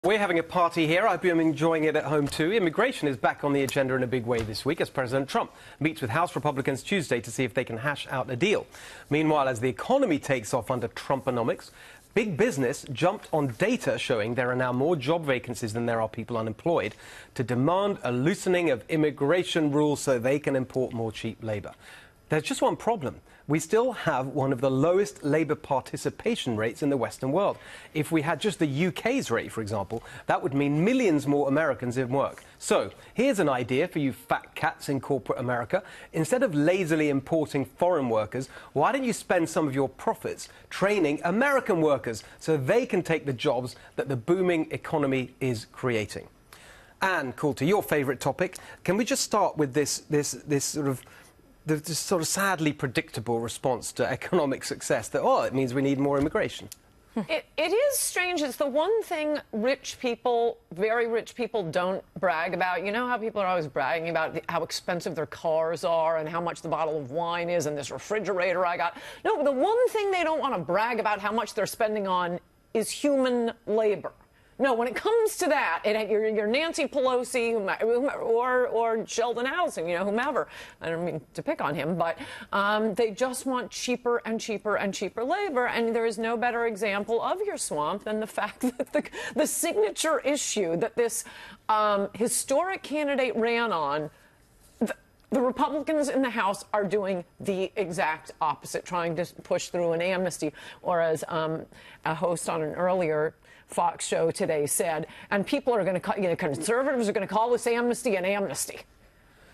We're having a party here. I hope you're enjoying it at home too. Immigration is back on the agenda in a big way this week as President Trump meets with House Republicans Tuesday to see if they can hash out a deal. Meanwhile, as the economy takes off under Trumponomics, big business jumped on data showing there are now more job vacancies than there are people unemployed to demand a loosening of immigration rules so they can import more cheap labour. There's just one problem. We still have one of the lowest labour participation rates in the Western world. If we had just the UK's rate, for example, that would mean millions more Americans in work. So here's an idea for you fat cats in corporate America. Instead of lazily importing foreign workers, why don't you spend some of your profits training American workers so they can take the jobs that the booming economy is creating? And, cool, to your favourite topic, can we just start with this sort of sadly predictable response to economic success that, oh, it means we need more immigration. It is strange. It's the one thing rich people, very rich people, don't brag about. You know how people are always bragging about how expensive their cars are and how much the bottle of wine is and this refrigerator I got. No, the one thing they don't want to brag about how much they're spending on is human labor. No, when it comes to that, you're Nancy Pelosi or Sheldon Adelson, you know, whomever. I don't mean to pick on him, but they just want cheaper and cheaper and cheaper labor. And there is no better example of your swamp than the fact that the signature issue that this historic candidate ran on, the Republicans in the House are doing the exact opposite, trying to push through an amnesty, or as a host on an earlier Fox show today said, and people are going to call, you know, conservatives are going to call this amnesty an amnesty.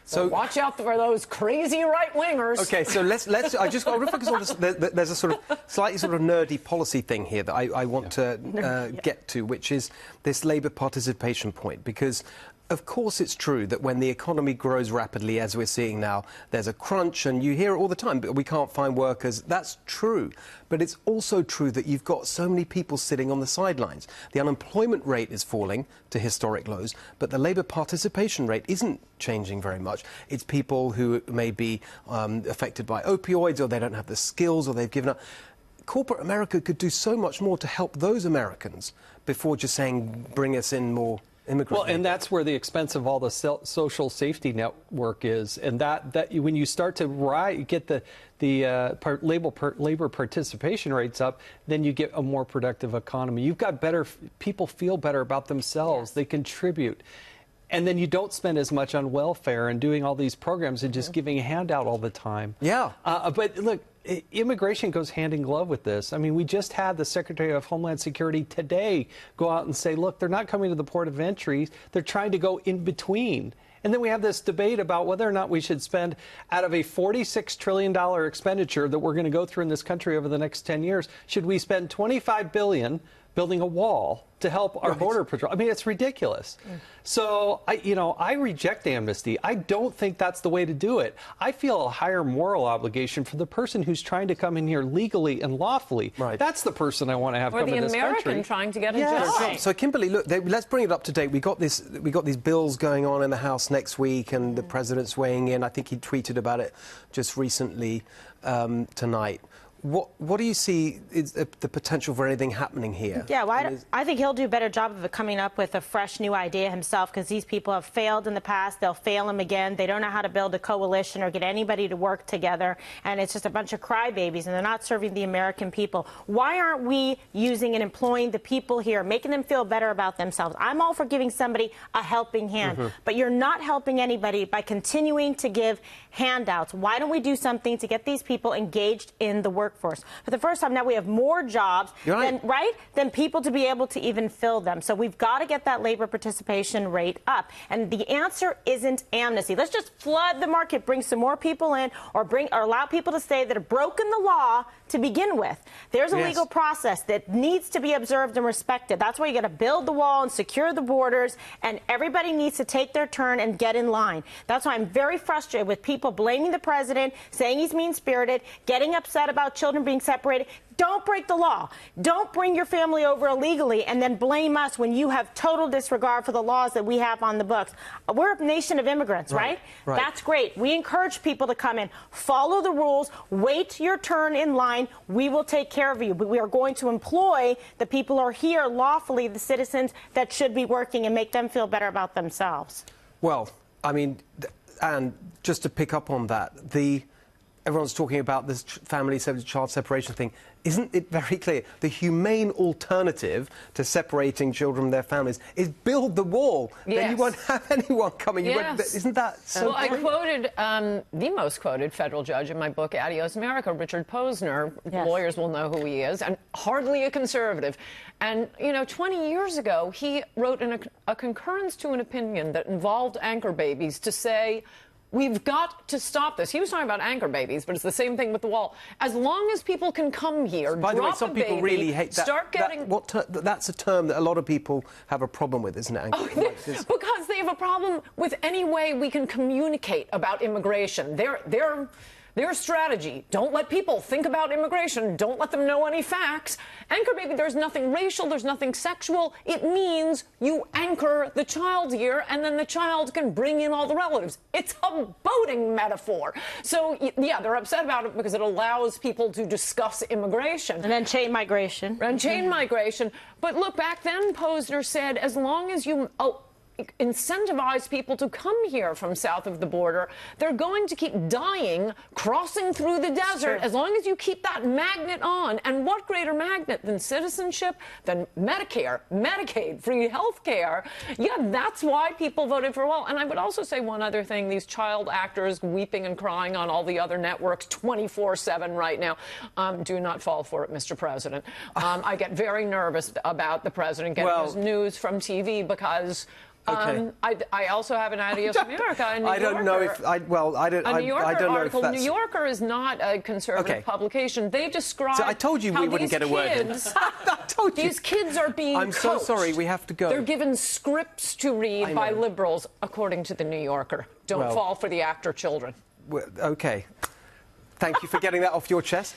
So watch out for those crazy right-wingers. Okay, so let's I just want to focus on this. There's a sort of slightly sort of nerdy policy thing here that I want to get to, which is this Labour participation point, because of course it's true that when the economy grows rapidly, as we're seeing now, there's a crunch, and you hear it all the time, but we can't find workers. That's true. But it's also true that you've got so many people sitting on the sidelines. The unemployment rate is falling to historic lows, but the Labour participation rate isn't changing very much. It's people who may be affected by opioids, or they don't have the skills, or they've given up. Corporate America could do so much more to help those Americans before just saying, bring us in more immigrants. Well, and that's where the expense of all the social safety network is, and that when you start to get the labor participation rates up, then you get a more productive economy. You've got better people feel better about themselves. Yes. They contribute. And then you don't spend as much on welfare and doing all these programs and just giving a handout all the time. Yeah. But look, immigration goes hand in glove with this. I mean, we just had the Secretary of Homeland Security today go out and say, look, they're not coming to the port of entry. They're trying to go in between. And then we have this debate about whether or not we should spend, out of a $46 trillion expenditure that we're going to go through in this country over the next 10 years, should we spend $25 billion building a wall to help our border patrol? I mean, it's ridiculous. So, I reject amnesty. I don't think that's the way to do it. I feel a higher moral obligation for the person who's trying to come in here legally and lawfully. Right. That's the person I want to have come in this country. Or the American trying to get a job. So, Kimberly, look, let's bring it up to date. We got these bills going on in the House next week, and the president's weighing in. I think he tweeted about it just recently tonight. What do you see is the potential for anything happening here? Yeah, well, I think he'll do a better job of coming up with a fresh new idea himself, because these people have failed in the past. They'll fail him again. They don't know how to build a coalition or get anybody to work together, and it's just a bunch of crybabies, and they're not serving the American people. Why aren't we using and employing the people here, making them feel better about themselves? I'm all for giving somebody a helping hand, but you're not helping anybody by continuing to give handouts. Why don't we do something to get these people engaged in the workforce? For the first time now, we have more jobs than people to be able to even fill them. So we've got to get that labor participation rate up. And the answer isn't amnesty. Let's just flood the market, bring some more people in, or allow people to stay that have broken the law to begin with. There's a legal process that needs to be observed and respected. That's why you got to build the wall and secure the borders, and everybody needs to take their turn and get in line. That's why I'm very frustrated with people blaming the president, saying he's mean-spirited, getting upset about children being separated. Don't break the law. Don't bring your family over illegally and then blame us when you have total disregard for the laws that we have on the books. We're a nation of immigrants, right? Right. That's great. We encourage people to come in, follow the rules, wait your turn in line. We will take care of you. But we are going to employ the people who are here lawfully, the citizens that should be working, and make them feel better about themselves. Well, I mean, and just to pick up on that, everyone's talking about this child separation thing. Isn't it very clear? The humane alternative to separating children from their families is build the wall. Yes. Then you won't have anyone coming. Yes. Isn't that so? Well, I quoted the most quoted federal judge in my book, Adios America, Richard Posner. Yes. Lawyers will know who he is, and hardly a conservative. And, 20 years ago, he wrote a concurrence to an opinion that involved anchor babies to say, we've got to stop this. He was talking about anchor babies, but it's the same thing with the wall. As long as people can come here, by the way, some people really hate that. Start getting... That's a term that a lot of people have a problem with, isn't it, Anchor? Because they have a problem with any way we can communicate about immigration. Their strategy, don't let people think about immigration, don't let them know any facts. Anchor baby, there's nothing racial, there's nothing sexual. It means you anchor the child here, and then the child can bring in all the relatives. It's a boating metaphor. So, yeah, they're upset about it because it allows people to discuss immigration. And then chain migration. Migration. But look, back then, Posner said, as long as you... incentivize people to come here from south of the border, they're going to keep dying crossing through the desert as long as you keep that magnet on. And what greater magnet than citizenship, than Medicare, Medicaid, free health care? Yeah, that's why people voted for a wall. And I would also say one other thing. These child actors weeping and crying on all the other networks 24/7 right now. Do not fall for it, Mr. President. I get very nervous about the president getting his news from TV because... Okay. I also have an Adios America, a New Yorker. I don't know if I don't know if that's... New Yorker is not a conservative publication. They describe... So I told you we wouldn't get a word in. I told you. These kids are being I'm so sorry, we have to go. They're given scripts to read by liberals, according to the New Yorker. Don't fall for the actor children. Okay. Thank you for getting that off your chest.